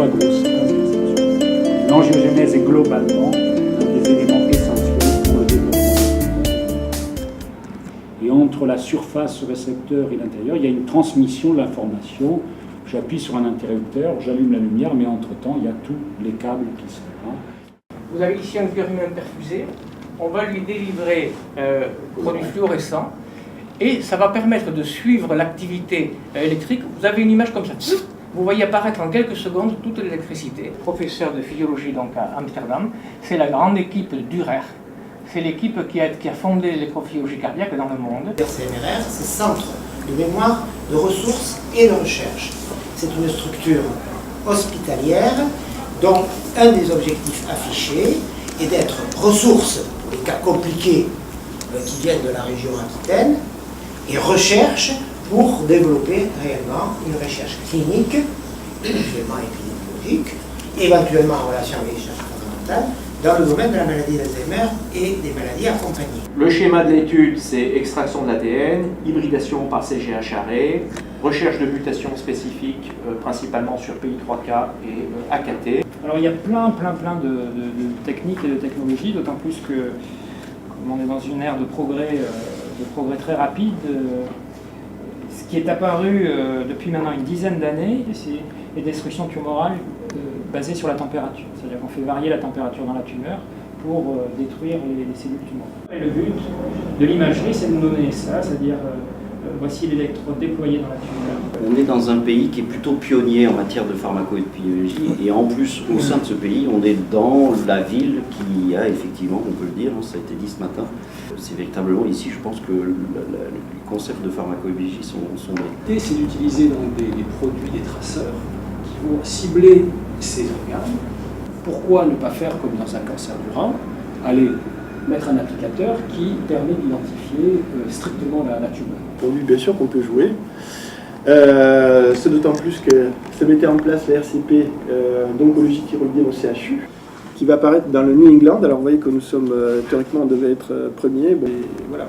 grossir. L'angiogénèse est globalement un des éléments essentiels pour le développement. Et entre la surface récepteur et l'intérieur, il y a une transmission de l'information. J'appuie sur un interrupteur, j'allume la lumière, mais entre-temps, il y a tous les câbles qui sont là. Vous avez ici un cœur humain perfusé. On va lui délivrer produits fluorescents et ça va permettre de suivre l'activité électrique. Vous avez une image comme ça. Vous voyez apparaître en quelques secondes toute l'électricité. Professeur de physiologie donc à Amsterdam, c'est la grande équipe d'URER. C'est l'équipe qui a fondé l'électrophysiologie cardiaque dans le monde. CNRR, c'est Centre de mémoire, de ressources et de recherche. C'est une structure hospitalière dont un des objectifs affichés est d'être ressource pour les cas compliqués qui viennent de la région Aquitaine et recherche pour développer réellement une recherche clinique, éventuellement épidémiologique, éventuellement en relation avec les chercheurs fondamentales, dans le domaine de la maladie d'Alzheimer et des maladies accompagnées. Le schéma de l'étude, c'est extraction de l'ADN, hybridation par CGH arrêt, recherche de mutations spécifiques, principalement sur PI3K et AKT. Alors il y a plein de techniques et de technologies, d'autant plus que comme on est dans une ère de progrès très rapide, ce qui est apparu depuis maintenant une dizaine d'années, c'est les destructions tumorales basées sur la température. C'est-à-dire qu'on fait varier la température dans la tumeur pour détruire les cellules tumorales. Et le but de l'imagerie, c'est de nous donner ça, c'est-à-dire voici l'électrode déployée dans la tumeur. On est dans un pays qui est plutôt pionnier en matière de pharmacoépidémiologie et en plus, au sein de ce pays, on est dans la ville qui a effectivement, on peut le dire, ça a été dit ce matin, c'est véritablement ici, je pense que les concepts de pharmacoépidémiologie sont L'idée, c'est d'utiliser donc des produits, des traceurs qui vont cibler ces organes. Pourquoi ne pas faire comme dans un cancer du rein, aller mettre un applicateur qui permet d'identifier strictement la tumeur. Oui, bien sûr qu'on peut jouer. C'est d'autant plus que ça mettait en place la RCP d'oncologie thyroïdienne au CHU, qui va apparaître dans le New England. Alors vous voyez que nous sommes, théoriquement, on devait être premiers. Bon, voilà.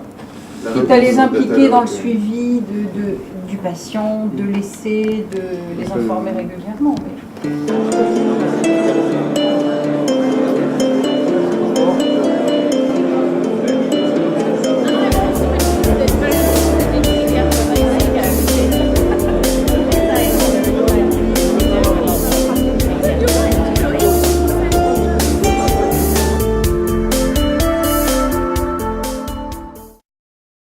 Quitte à les impliquer dans le suivi du patient, de laisser, de les informer régulièrement. Oui.